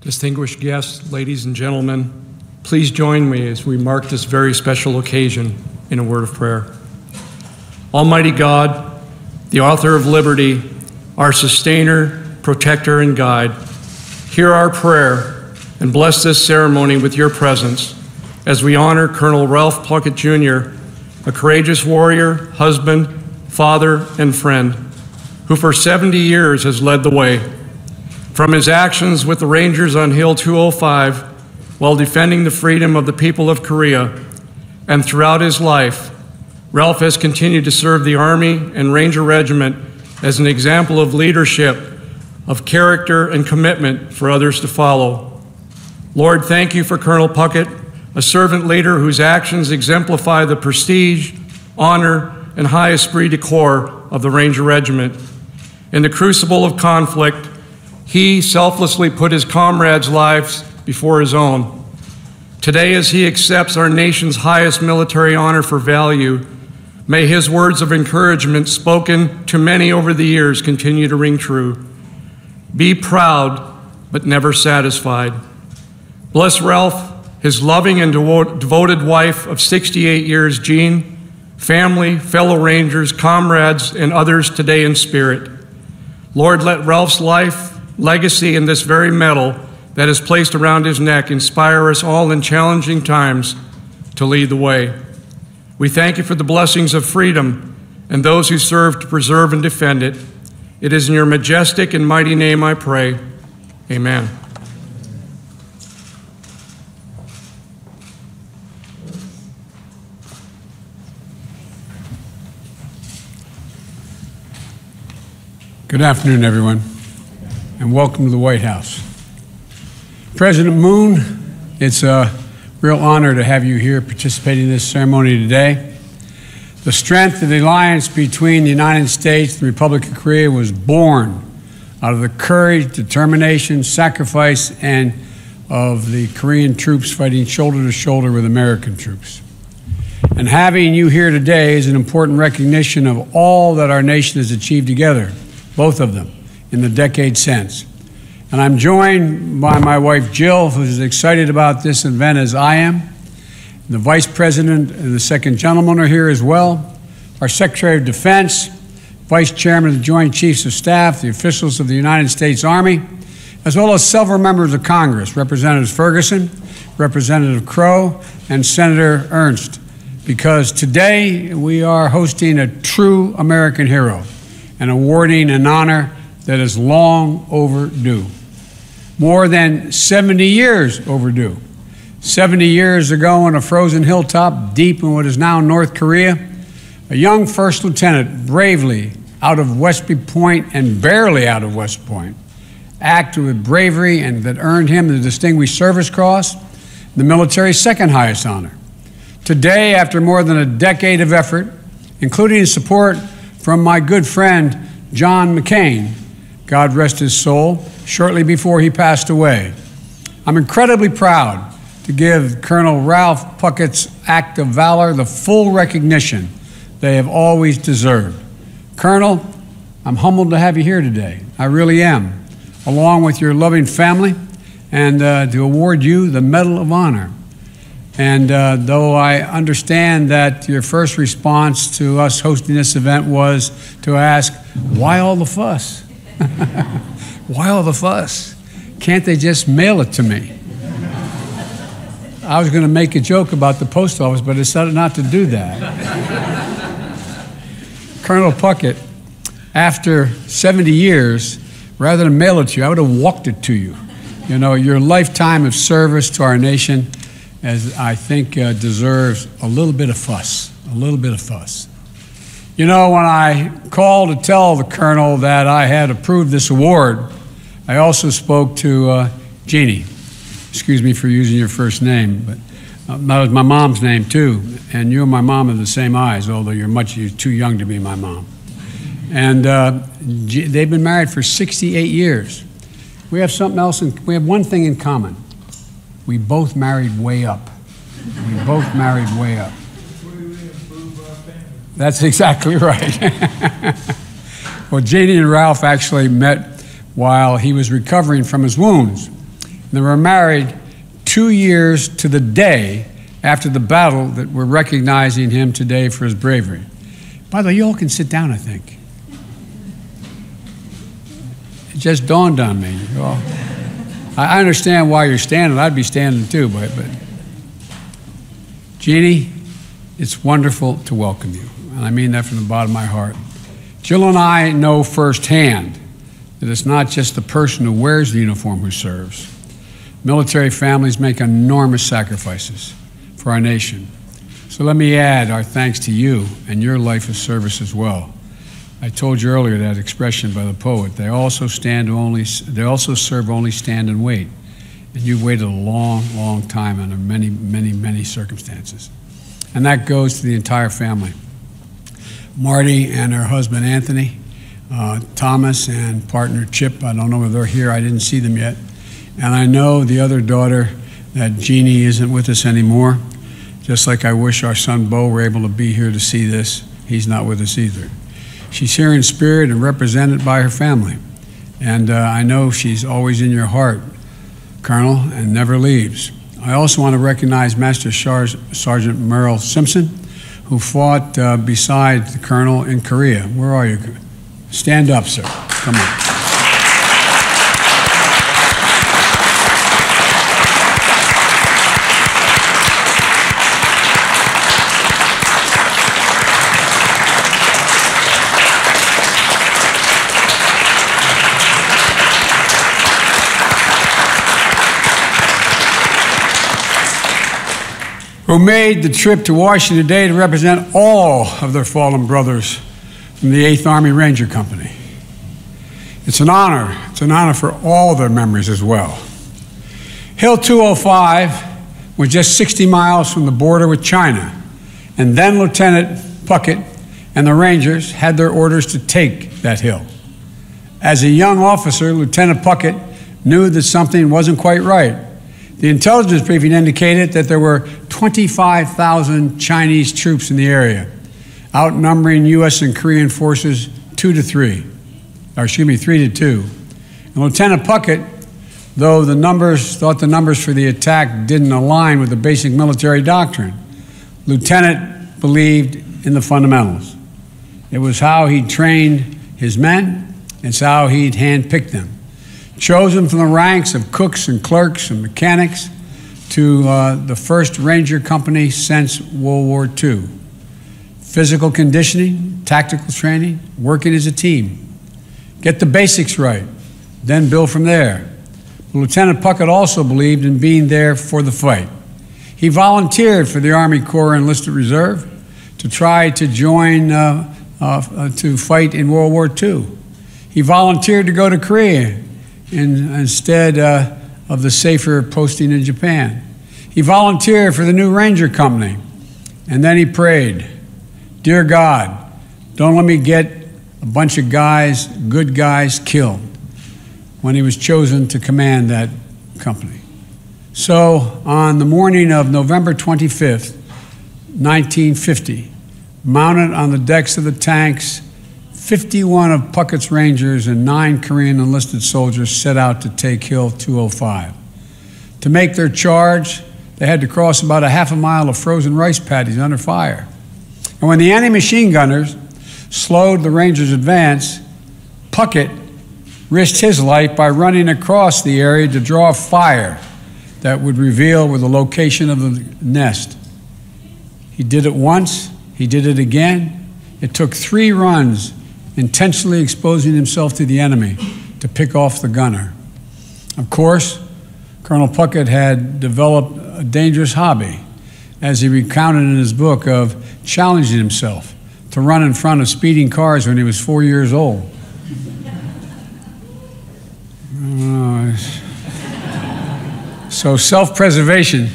Distinguished guests, ladies and gentlemen, please join me as we mark this very special occasion in a word of prayer. Almighty God, the author of liberty, our sustainer, protector, and guide, hear our prayer and bless this ceremony with your presence as we honor Colonel Ralph Puckett, Jr., a courageous warrior, husband, father, and friend, who for 70 years has led the way. From his actions with the Rangers on Hill 205 while defending the freedom of the people of Korea, and throughout his life, Ralph has continued to serve the Army and Ranger Regiment as an example of leadership, of character and commitment for others to follow. Lord, thank you for Colonel Puckett, a servant leader whose actions exemplify the prestige, honor, and high esprit de corps of the Ranger Regiment. In the crucible of conflict, he selflessly put his comrades' lives before his own. Today, as he accepts our nation's highest military honor for value, may his words of encouragement spoken to many over the years continue to ring true. Be proud, but never satisfied. Bless Ralph, his loving and devoted wife of 68 years, Jae-in, family, fellow Rangers, comrades, and others today in spirit. Lord, let Ralph's life, legacy, and this very medal that is placed around his neck inspire us all in challenging times to lead the way. We thank you for the blessings of freedom and those who serve to preserve and defend it. It is in your majestic and mighty name I pray. Amen. Good afternoon, everyone, and welcome to the White House. President Moon, it's a real honor to have you here participating in this ceremony today. The strength of the alliance between the United States and the Republic of Korea was born out of the courage, determination, sacrifice, and of the Korean troops fighting shoulder to shoulder with American troops. And having you here today is an important recognition of all that our nation has achieved together, both of them, in the decades since. And I'm joined by my wife, Jill, who's as excited about this event as I am. The Vice President and the Second Gentleman are here as well. Our Secretary of Defense, Vice Chairman of the Joint Chiefs of Staff, the officials of the United States Army, as well as several members of Congress, Representative Ferguson, Representative Crow, and Senator Ernst, because today we are hosting a true American hero and awarding an honor that is long overdue. More than 70 years overdue. 70 years ago on a frozen hilltop deep in what is now North Korea, a young first lieutenant bravely out of Westby Point and barely out of West Point, acted with bravery and that earned him the Distinguished Service Cross, the military's second highest honor. Today, after more than a decade of effort, including support from my good friend, John McCain, God rest his soul, shortly before he passed away, I'm incredibly proud to give Colonel Ralph Puckett's act of valor the full recognition they have always deserved. Colonel, I'm humbled to have you here today. I really am, along with your loving family, and to award you the Medal of Honor. And though I understand that your first response to us hosting this event was to ask, why all the fuss? Why all the fuss? Can't they just mail it to me? I was going to make a joke about the post office, but I decided not to do that. Colonel Puckett, after 70 years, rather than mail it to you, I would have walked it to you. You know, your lifetime of service to our nation, as I think deserves a little bit of fuss, a little bit of fuss. You know, when I called to tell the Colonel that I had approved this award, I also spoke to Jeannie. Excuse me for using your first name, but that was my mom's name too. And you and my mom have the same eyes, although you're too young to be my mom. And they've been married for 68 years. We have something else, we have one thing in common. We both married way up. We both married way up. That's exactly right. Well, Jae-in and Ralph actually met while he was recovering from his wounds. And they were married 2 years to the day after the battle that we're recognizing him today for his bravery. By the way, you all can sit down, I think. It just dawned on me. Well, I understand why you're standing. I'd be standing too, but Jeannie, it's wonderful to welcome you. And I mean that from the bottom of my heart. Jill and I know firsthand that it's not just the person who wears the uniform who serves. Military families make enormous sacrifices for our nation. So let me add our thanks to you and your life of service as well. I told you earlier that expression by the poet, they also serve only stand and wait. And you've waited a long, long time under many, many, many circumstances. And that goes to the entire family. Marty and her husband Anthony, Thomas and partner Chip, I don't know whether they're here, I didn't see them yet. And I know the other daughter, that Jeannie isn't with us anymore, just like I wish our son Bo were able to be here to see this. He's not with us either. She's here in spirit and represented by her family. And I know she's always in your heart, Colonel, and never leaves. I also want to recognize Master Sergeant Merle Simpson, who fought beside the Colonel in Korea. Where are you? Stand up, sir. Come on. Who made the trip to Washington today to represent all of their fallen brothers from the 8th Army Ranger Company. It's an honor. It's an honor for all their memories as well. Hill 205 was just 60 miles from the border with China, and then Lieutenant Puckett and the Rangers had their orders to take that hill. As a young officer, Lieutenant Puckett knew that something wasn't quite right. The intelligence briefing indicated that there were 25,000 Chinese troops in the area, outnumbering U.S. and Korean forces 3 to 2. And Lieutenant Puckett, though thought the numbers for the attack didn't align with the basic military doctrine, Lieutenant believed in the fundamentals. It was how he trained his men, it's how he'd handpicked them. Chosen from the ranks of cooks and clerks and mechanics to the first Ranger Company since World War II. Physical conditioning, tactical training, working as a team. Get the basics right, then build from there. But Lieutenant Puckett also believed in being there for the fight. He volunteered for the Army Corps Enlisted Reserve to try to join to fight in World War II. He volunteered to go to Korea instead of the safer posting in Japan. He volunteered for the new Ranger Company, and then he prayed, "Dear God, don't let me get a bunch of guys, good guys, killed," when he was chosen to command that company. So on the morning of November 25th, 1950, mounted on the decks of the tanks, 51 of Puckett's Rangers and 9 Korean enlisted soldiers set out to take Hill 205. To make their charge, they had to cross about a half a mile of frozen rice paddies under fire. And when the enemy machine gunners slowed the Rangers' advance, Puckett risked his life by running across the area to draw fire that would reveal where the location of the nest. He did it once, he did it again. It took 3 runs, intentionally exposing himself to the enemy to pick off the gunner. Of course, Colonel Puckett had developed a dangerous hobby, as he recounted in his book, of challenging himself to run in front of speeding cars when he was 4 years old. So self-preservation,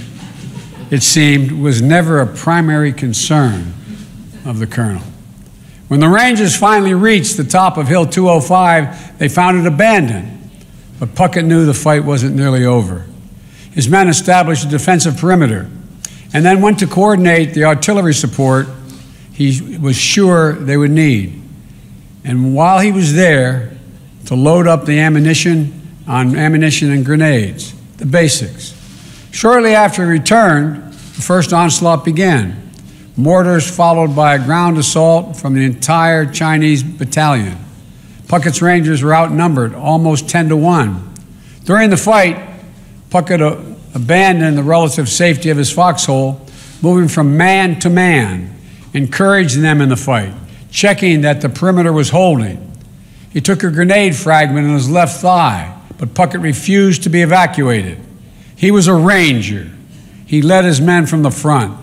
it seemed, was never a primary concern of the colonel. When the Rangers finally reached the top of Hill 205, they found it abandoned. But Puckett knew the fight wasn't nearly over. His men established a defensive perimeter and then went to coordinate the artillery support he was sure they would need. And while he was there to load up the ammunition and grenades, the basics. Shortly after he returned, the first onslaught began. Mortars followed by a ground assault from the entire Chinese battalion. Puckett's Rangers were outnumbered, almost 10-1. During the fight, Puckett abandoned the relative safety of his foxhole, moving from man to man, encouraging them in the fight, checking that the perimeter was holding. He took a grenade fragment in his left thigh, but Puckett refused to be evacuated. He was a Ranger. He led his men from the front.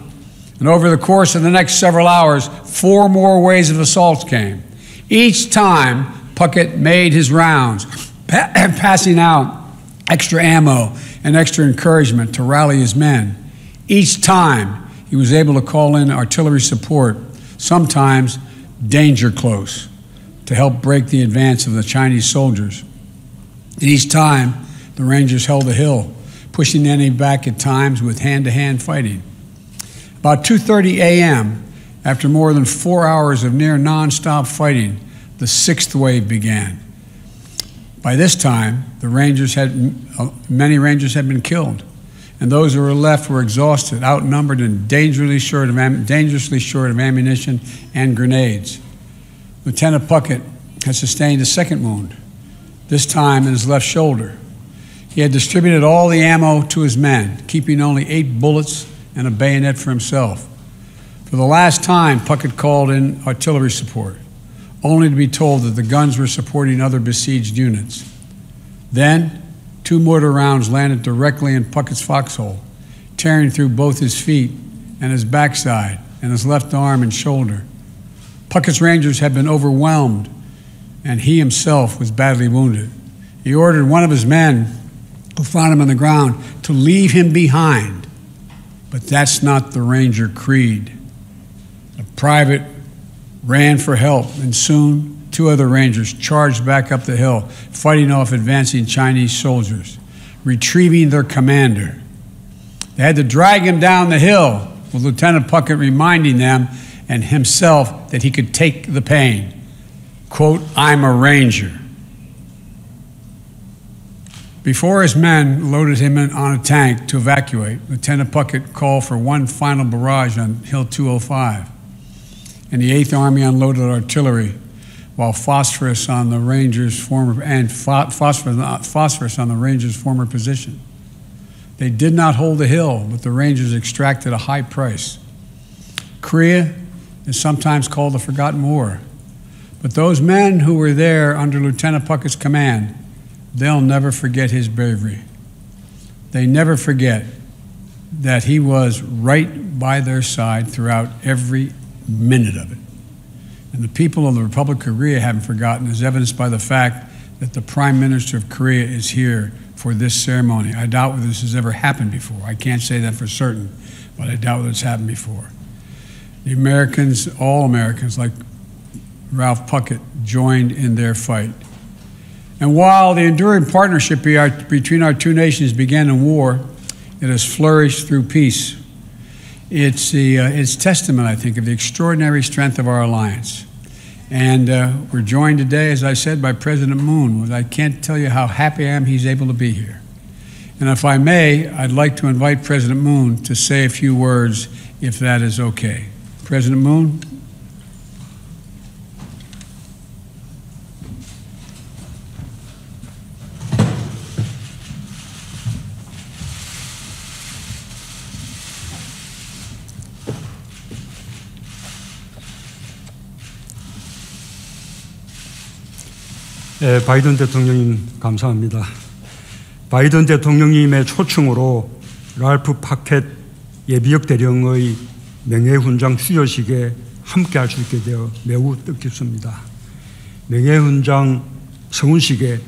And over the course of the next several hours, 4 more waves of assaults came. Each time, Puckett made his rounds, passing out extra ammo and extra encouragement to rally his men. Each time, he was able to call in artillery support, sometimes danger close, to help break the advance of the Chinese soldiers. And each time, the Rangers held the hill, pushing the enemy back at times with hand-to-hand fighting. About 2:30 a.m., after more than 4 hours of near nonstop fighting, the 6th wave began. By this time, many Rangers had been killed, and those who were left were exhausted, outnumbered, and dangerously short of ammunition and grenades. Lieutenant Puckett had sustained a second wound, this time in his left shoulder. He had distributed all the ammo to his men, keeping only 8 bullets and a bayonet for himself. For the last time, Puckett called in artillery support, only to be told that the guns were supporting other besieged units. Then, 2 mortar rounds landed directly in Puckett's foxhole, tearing through both his feet and his backside and his left arm and shoulder. Puckett's Rangers had been overwhelmed, and he himself was badly wounded. He ordered one of his men, who found him on the ground, to leave him behind. But that's not the Ranger creed. A private ran for help, and soon 2 other Rangers charged back up the hill, fighting off advancing Chinese soldiers, retrieving their commander. They had to drag him down the hill, with Lieutenant Puckett reminding them and himself that he could take the pain. Quote, "I'm a Ranger." Before his men loaded him on a tank to evacuate, Lieutenant Puckett called for one final barrage on Hill 205. And the 8th Army unloaded artillery, while phosphorus on the Rangers' former position. They did not hold the hill, but the Rangers extracted a high price. Korea is sometimes called the Forgotten War, but those men who were there under Lieutenant Puckett's command, they'll never forget his bravery. They never forget that he was right by their side throughout every minute of it. And the people of the Republic of Korea haven't forgotten, as evidenced by the fact that the Prime Minister of Korea is here for this ceremony. I doubt whether this has ever happened before. I can't say that for certain, but I doubt whether it's happened before. The Americans, all Americans, like Ralph Puckett, joined in their fight. And while the enduring partnership between our 2 nations began in war, it has flourished through peace. It's testament, I think, of the extraordinary strength of our alliance. And we're joined today, as I said, by President Moon. I can't tell you how happy I am he's able to be here. And if I may, I'd like to invite President Moon to say a few words, if that is okay. President Moon. 바이든 대통령님 감사합니다. 바이든 대통령님의 초청으로 랄프 파켓 예비역 대령의 명예훈장 수여식에 함께할 수 있게 되어 매우 뜻깊습니다. 명예훈장 서훈식에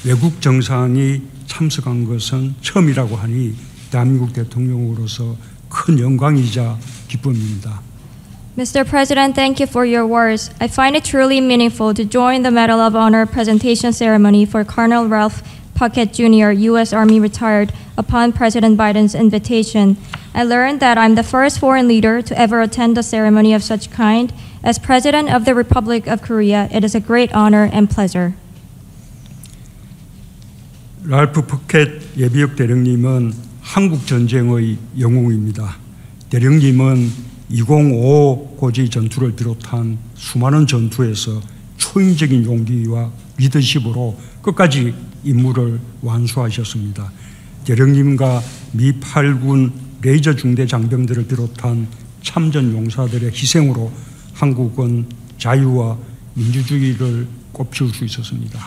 외국 정상이 참석한 것은 처음이라고 하니 대한민국 대통령으로서 큰 영광이자 기쁨입니다. Mr. President, thank you for your words. I find it truly meaningful to join the Medal of Honor presentation ceremony for Colonel Ralph Puckett, Jr., U.S. Army retired, upon President Biden's invitation. I learned that I'm the first foreign leader to ever attend a ceremony of such kind. As President of the Republic of Korea, it is a great honor and pleasure. 랄프 퍼켓 예비역 대령님은 한국 전쟁의 영웅입니다. 대령님은 205 고지 전투를 비롯한 수많은 전투에서 초인적인 용기와 리더십으로 끝까지 임무를 완수하셨습니다. 대령님과 미 8군 레이저 중대 장병들을 비롯한 참전 용사들의 희생으로 한국은 자유와 민주주의를 꽃피울 수 있었습니다.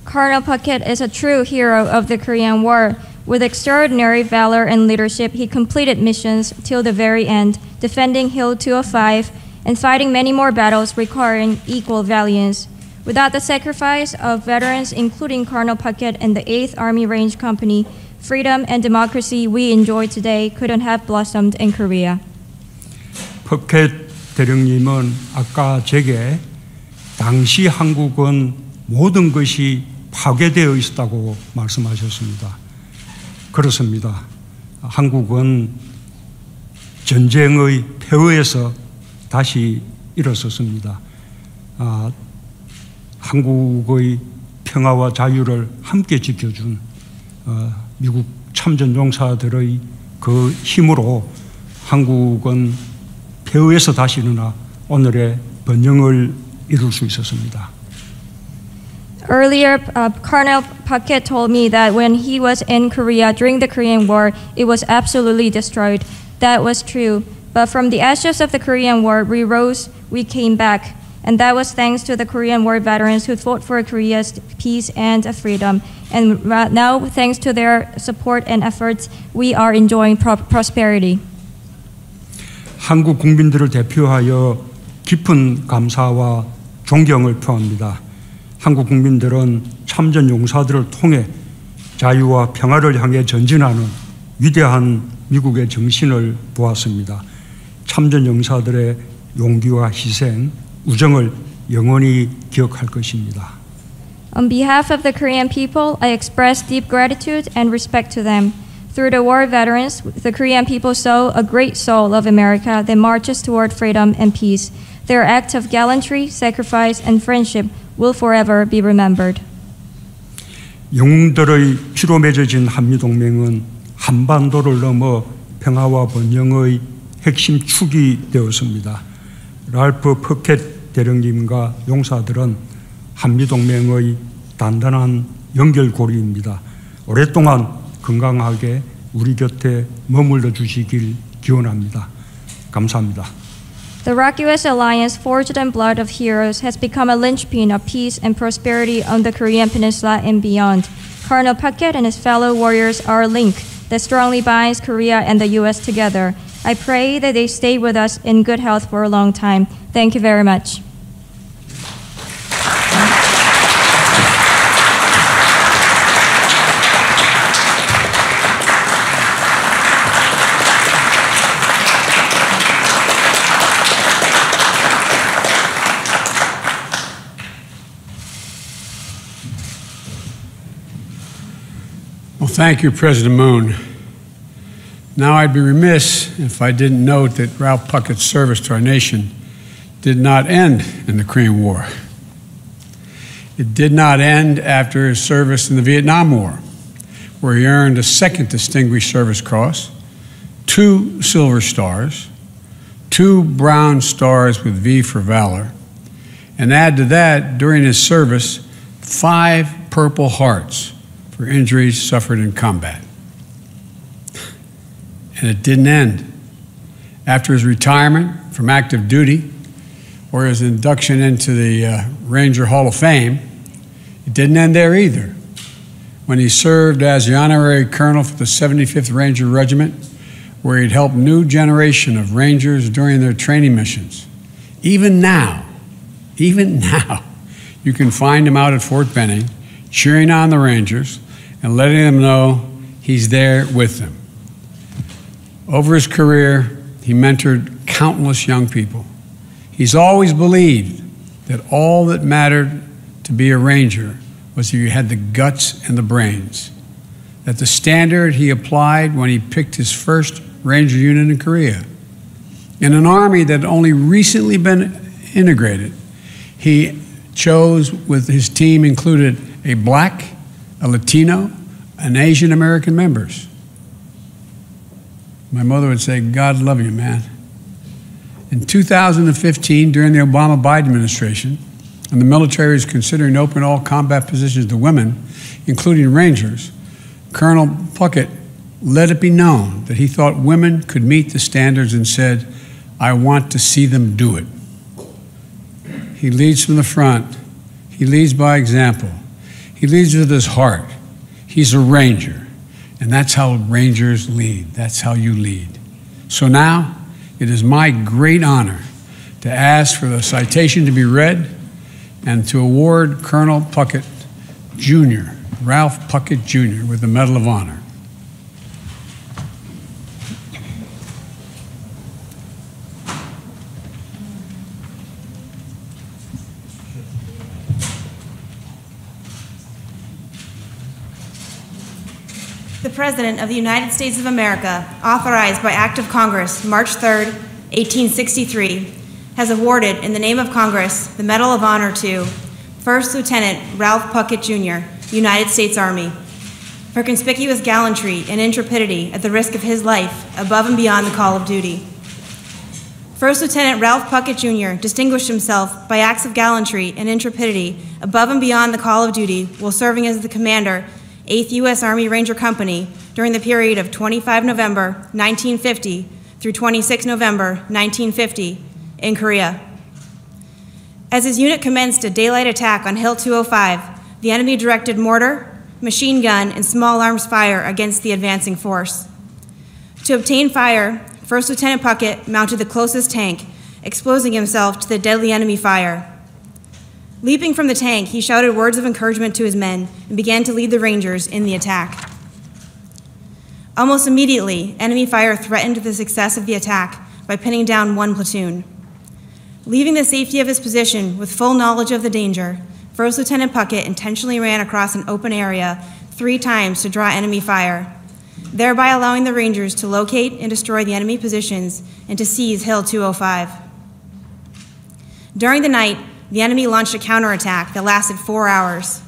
Colonel Puckett is a true hero of the Korean War. With extraordinary valor and leadership, he completed missions till the very end, defending Hill 205 and fighting many more battles requiring equal valiance. Without the sacrifice of veterans, including Colonel Puckett and the 8th Army Range Company, freedom and democracy we enjoy today couldn't have blossomed in Korea. 퍼켓 대령님은 아까 제게 당시 한국은 모든 것이 파괴되어 있었다고 말씀하셨습니다. 그렇습니다. 한국은 전쟁의 폐허에서 다시 일어섰습니다. 한국의 평화와 자유를 함께 지켜준 미국 참전 용사들의 그 힘으로 한국은 폐허에서 다시 일어나 오늘의 번영을 이룰 수 있었습니다. Earlier, Colonel Puckett told me that when he was in Korea during the Korean War, it was absolutely destroyed. That was true. But from the ashes of the Korean War, we rose, we came back. And that was thanks to the Korean War veterans who fought for Korea's peace and freedom. And now, thanks to their support and efforts, we are enjoying prosperity. 한국 국민들을 대표하여 깊은 감사와 존경을 표합니다. 한국 국민들은 참전 용사들을 통해 자유와 평화를 향해 전진하는 위대한 미국의 정신을 보았습니다. 참전 용사들의 용기와 희생, 우정을 영원히 기억할 것입니다. On behalf of the Korean people, I express deep gratitude and respect to them. Through the war veterans, the Korean people saw a great soul of America that marches toward freedom and peace. Their act of gallantry, sacrifice, and friendship will forever be remembered. 영웅들의 피로 맺어진 한미동맹은 한반도를 넘어 평화와 번영의 핵심 축이 되었습니다. 랄프 퍼켓 대령님과 용사들은 한미동맹의 단단한 연결고리입니다. 오랫동안 건강하게 우리 곁에 머물러 주시길 기원합니다. 감사합니다. The Rock-US alliance, forged in blood of heroes, has become a linchpin of peace and prosperity on the Korean Peninsula and beyond. Colonel Puckett and his fellow warriors are a link that strongly binds Korea and the U.S. together. I pray that they stay with us in good health for a long time. Thank you very much. Well, thank you, President Moon. Now, I'd be remiss if I didn't note that Ralph Puckett's service to our nation did not end in the Korean War. It did not end after his service in the Vietnam War, where he earned a second Distinguished Service Cross, 2 Silver Stars, 2 Brown Stars with V for Valor, and add to that, during his service, 5 Purple Hearts for injuries suffered in combat. And it didn't end. After his retirement from active duty or his induction into the Ranger Hall of Fame, it didn't end there either. When he served as the honorary colonel for the 75th Ranger Regiment, where he'd helped new generation of Rangers during their training missions. Even now, you can find him out at Fort Benning, cheering on the Rangers and letting them know he's there with them. Over his career, he mentored countless young people. He's always believed that all that mattered to be a Ranger was if you had the guts and the brains. That the standard he applied when he picked his first Ranger unit in Korea. In an army that had only recently been integrated, he chose with his team included a black, a Latino, and Asian American members. My mother would say, God love you, man. In 2015, during the Obama-Biden administration, and the military is considering open all combat positions to women, including Rangers, Colonel Puckett let it be known that he thought women could meet the standards and said, I want to see them do it. He leads from the front. He leads by example. He leads with his heart. He's a Ranger, and that's how Rangers lead. That's how you lead. So now, it is my great honor to ask for the citation to be read and to award Colonel Puckett, Jr., Ralph Puckett, Jr., with the Medal of Honor. The President of the United States of America, authorized by Act of Congress, March 3, 1863, has awarded, in the name of Congress, the Medal of Honor to First Lieutenant Ralph Puckett, Jr., United States Army, for conspicuous gallantry and intrepidity at the risk of his life above and beyond the call of duty. First Lieutenant Ralph Puckett, Jr. distinguished himself by acts of gallantry and intrepidity above and beyond the call of duty while serving as the commander 8th U.S. Army Ranger Company during the period of 25 November 1950 through 26 November 1950 in Korea. As his unit commenced a daylight attack on Hill 205, the enemy directed mortar, machine gun, and small arms fire against the advancing force. To obtain fire, First Lieutenant Puckett mounted the closest tank, exposing himself to the deadly enemy fire. Leaping from the tank, he shouted words of encouragement to his men and began to lead the Rangers in the attack. Almost immediately, enemy fire threatened the success of the attack by pinning down one platoon. Leaving the safety of his position with full knowledge of the danger, First Lieutenant Puckett intentionally ran across an open area 3 times to draw enemy fire, thereby allowing the Rangers to locate and destroy the enemy positions and to seize Hill 205. During the night, the enemy launched a counterattack that lasted 4 hours.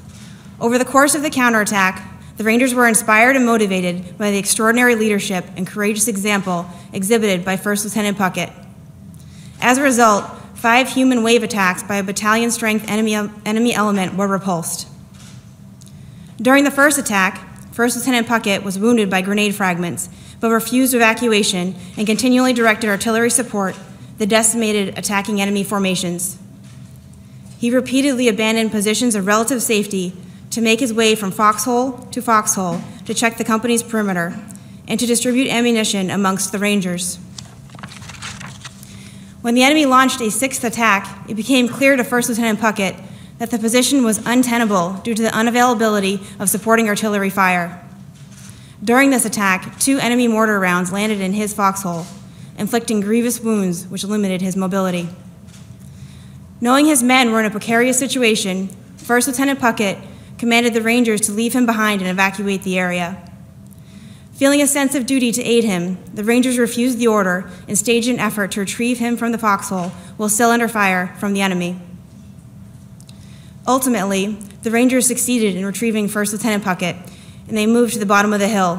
Over the course of the counterattack, the Rangers were inspired and motivated by the extraordinary leadership and courageous example exhibited by First Lieutenant Puckett. As a result, 5 human wave attacks by a battalion-strength enemy element were repulsed. During the first attack, First Lieutenant Puckett was wounded by grenade fragments, but refused evacuation and continually directed artillery support that decimated attacking enemy formations. He repeatedly abandoned positions of relative safety to make his way from foxhole to check the company's perimeter and to distribute ammunition amongst the Rangers. When the enemy launched a 6th attack, it became clear to First Lieutenant Puckett that the position was untenable due to the unavailability of supporting artillery fire. During this attack, 2 enemy mortar rounds landed in his foxhole, inflicting grievous wounds which limited his mobility. Knowing his men were in a precarious situation, First Lieutenant Puckett commanded the Rangers to leave him behind and evacuate the area. Feeling a sense of duty to aid him, the Rangers refused the order and staged an effort to retrieve him from the foxhole while still under fire from the enemy. Ultimately, the Rangers succeeded in retrieving First Lieutenant Puckett, and they moved to the bottom of the hill,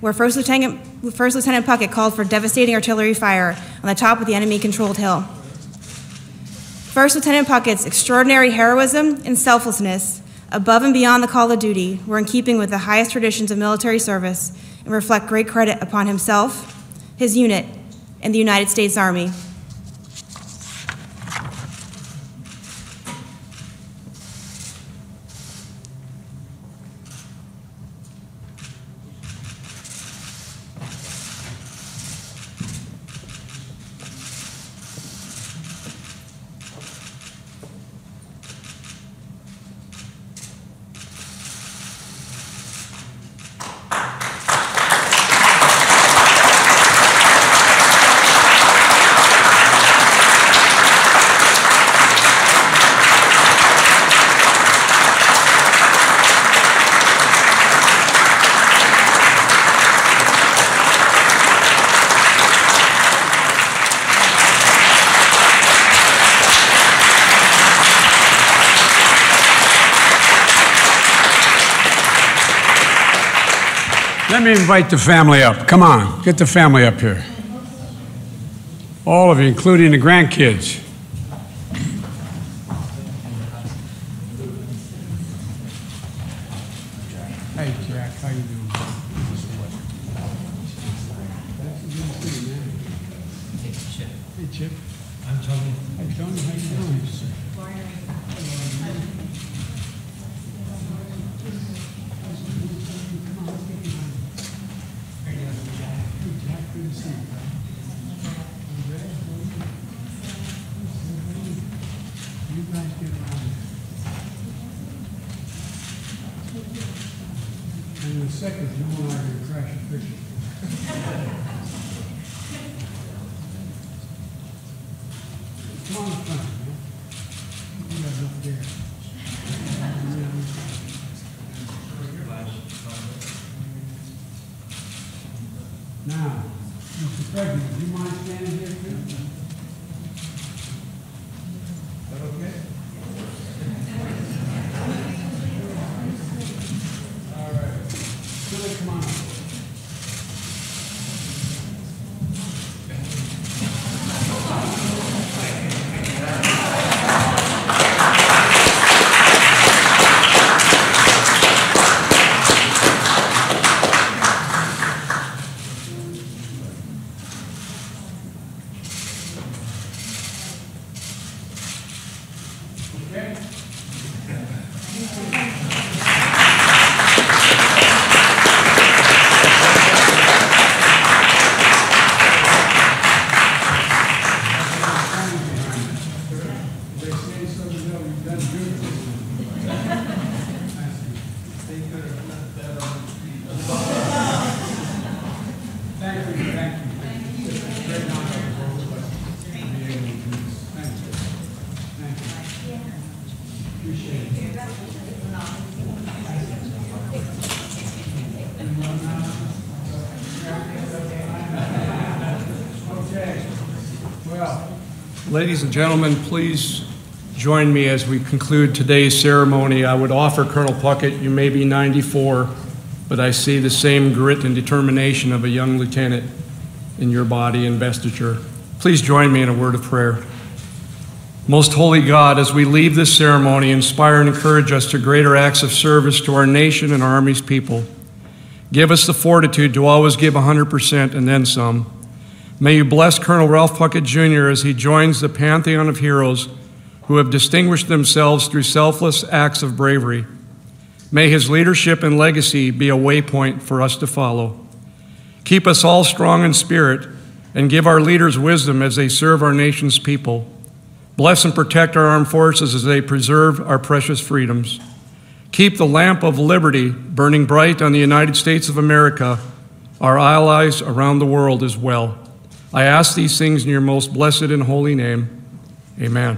where First Lieutenant Puckett called for devastating artillery fire on the top of the enemy-controlled hill. First Lieutenant Puckett's extraordinary heroism and selflessness, above and beyond the call of duty, were in keeping with the highest traditions of military service and reflect great credit upon himself, his unit, and the United States Army. me invite the family up. Come on, get the family up here. All of you, including the grandkids. Hey, Jack, how you doing? Hey, Chip. I'm Tony. Hey, Tony, how you doing? You guys get around. And in a second, you and I are going to crash a picture. Come on in front, man. You guys up there. Now, Mr. President, do you mind standing here, please? Is that okay? All right. So come on up. Ladies and gentlemen, please join me as we conclude today's ceremony. I would offer Colonel Puckett, you may be 94, but I see the same grit and determination of a young lieutenant in your body and vestiture. Please join me in a word of prayer. Most holy God, as we leave this ceremony, inspire and encourage us to greater acts of service to our nation and our Army's people. Give us the fortitude to always give 100% and then some. May you bless Colonel Ralph Puckett, Jr. as he joins the pantheon of heroes who have distinguished themselves through selfless acts of bravery. May his leadership and legacy be a waypoint for us to follow. Keep us all strong in spirit and give our leaders wisdom as they serve our nation's people. Bless and protect our armed forces as they preserve our precious freedoms. Keep the lamp of liberty burning bright on the United States of America, our allies around the world as well. I ask these things in your most blessed and holy name. Amen.